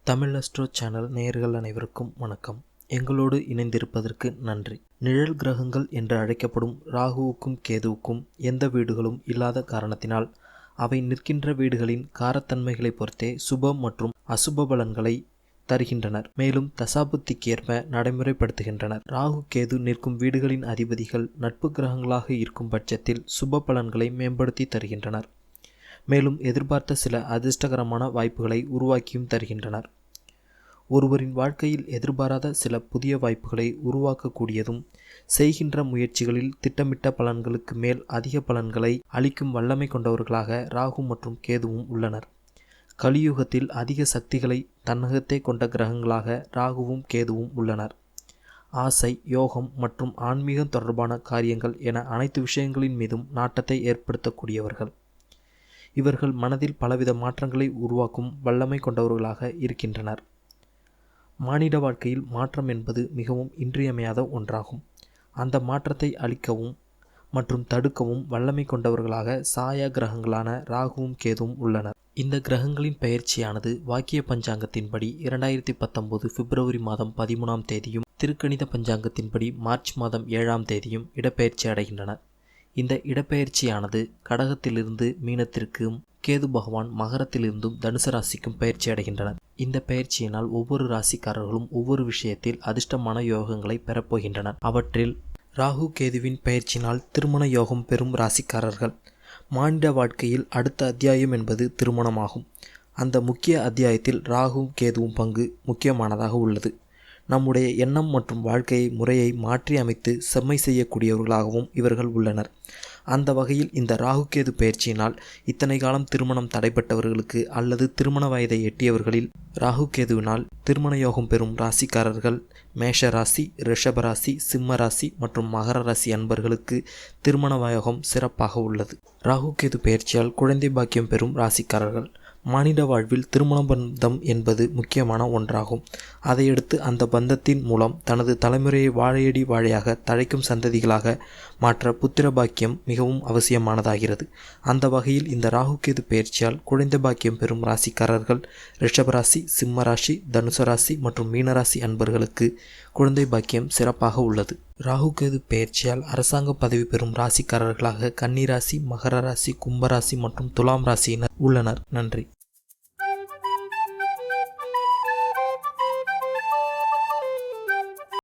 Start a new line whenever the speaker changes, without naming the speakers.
Tamil astro channel நேயர்கள் அனைவருக்கும் வணக்கம். எங்களோடு இணைந்திருப்பதற்கு நன்றி. நிழல் கிரகங்கள் என்று அழைக்கப்படும் ராகுவுக்கும் கேதுவுக்கும் எந்த வீடுகளும் இல்லாத காரணத்தினால் அவை நிற்கின்ற வீடுகளின் காரத்தன்மைகளை பொறுத்தே சுப மற்றும் அசுப பலன்களை தருகின்றனர். மேலும் தசாபுத்திக்கு ஏற்ப நடைமுறைப்படுத்துகின்றனர். ராகு கேது நிற்கும் வீடுகளின் அதிபதிகள் நட்பு கிரகங்களாக இருக்கும் பட்சத்தில் சுப பலன்களை மேம்படுத்தி தருகின்றனர். மேலும் எதிர்பார்த்த சில அதிர்ஷ்டகரமான வாய்ப்புகளை உருவாக்கியும் தருகின்றனர். ஒருவரின் வாழ்க்கையில் எதிர்பாராத சில புதிய வாய்ப்புகளை உருவாக்கக்கூடியதும் செய்கின்ற முயற்சிகளில் திட்டமிட்ட பலன்களுக்கு மேல் அதிக பலன்களை அளிக்கும் வல்லமை கொண்டவர்களாக ராகு மற்றும் கேதுவும் உள்ளனர். கலியுகத்தில் அதிக சக்திகளை தன்னகத்தே கொண்ட கிரகங்களாக ராகுவும் கேதுவும் உள்ளனர். ஆசை, யோகம் மற்றும் ஆன்மீகம் தொடர்பான காரியங்கள் என அனைத்து விஷயங்களின் மீதும் நாட்டத்தை ஏற்படுத்தக்கூடியவர்கள். இவர்கள் மனதில் பலவித மாற்றங்களை உருவாக்கும் வல்லமை கொண்டவர்களாக இருக்கின்றனர். மானிட வாழ்க்கையில் மாற்றம் என்பது மிகவும் இன்றியமையாத ஒன்றாகும். அந்த மாற்றத்தை அளிக்கவும் மற்றும் தடுக்கவும் வல்லமை கொண்டவர்களாக சாயா கிரகங்களான ராகுவும் கேதுவும் உள்ளனர். இந்த கிரகங்களின் பெயர்ச்சியானது வாக்கிய பஞ்சாங்கத்தின்படி 2019 பிப்ரவரி மாதம் 13ஆம் தேதியும் திருக்கணித பஞ்சாங்கத்தின்படி மார்ச் மாதம் 7ஆம் தேதியும் இடப்பெயர்ச்சி அடைகின்றனர். இந்த இடப்பெயர்ச்சியானது கடகத்திலிருந்து மீனத்திற்கும் கேது பகவான் மகரத்திலிருந்தும் தனுசு ராசிக்கும் பயிற்சி அடைகின்றனர். இந்த பயிற்சியினால் ஒவ்வொரு ராசிக்காரர்களும் ஒவ்வொரு விஷயத்தில் அதிர்ஷ்டமான யோகங்களை பெறப்போகின்றனர். அவற்றில் ராகு கேதுவின் பயிற்சியினால் திருமண யோகம் பெறும் ராசிக்காரர்கள். மானிட வாழ்க்கையில் அடுத்த அத்தியாயம் என்பது திருமணமாகும். அந்த முக்கிய அத்தியாயத்தில் ராகுவும் கேதுவும் பங்கு முக்கியமானதாக உள்ளது. நம்முடைய எண்ணம் மற்றும் வாழ்க்கையை முறையை மாற்றி அமைத்து செம்மை செய்யக்கூடியவர்களாகவும் இவர்கள் உள்ளனர். அந்த வகையில் இந்த ராகு கேது பயிற்சியினால் இத்தனை காலம் திருமணம் தடைப்பட்டவர்களுக்கு அல்லது திருமண வயதை எட்டியவர்களில் ராகு கேதுவினால் திருமண யோகம் பெறும் ராசிக்காரர்கள் மேஷ ராசி, ரிஷப ராசி, சிம்ம ராசி மற்றும் மகர ராசி அன்பர்களுக்கு திருமண யோகம் சிறப்பாக உள்ளது. ராகு கேது பயிற்சியால் குழந்தை பாக்கியம் பெறும் ராசிக்காரர்கள். மானிட வாழ்வில் திருமண பந்தம் என்பது முக்கியமான ஒன்றாகும். அதையடுத்து அந்த பந்தத்தின் மூலம் தனது தலைமுறையை வாழையடி வாழையாக தழைக்கும் சந்ததிகளாக மாற்ற புத்திர பாக்கியம் மிகவும் அவசியமானதாகிறது. அந்த வகையில் இந்த ராகு கேது பயிற்சியால் குழந்தை பாக்கியம் பெறும் ராசிக்காரர்கள் ரிஷபராசி, சிம்ம ராசி, தனுசு ராசி மற்றும் மீனராசி அன்பர்களுக்கு குழந்தை பாக்கியம் சிறப்பாக உள்ளது. ராகு கேது பயிற்சியால் அரசாங்க பதவி பெறும் ராசிக்காரர்களாக கன்னி ராசி, மகர ராசி, கும்பராசி மற்றும் துலாம் ராசியினர் உள்ளனர். நன்றி.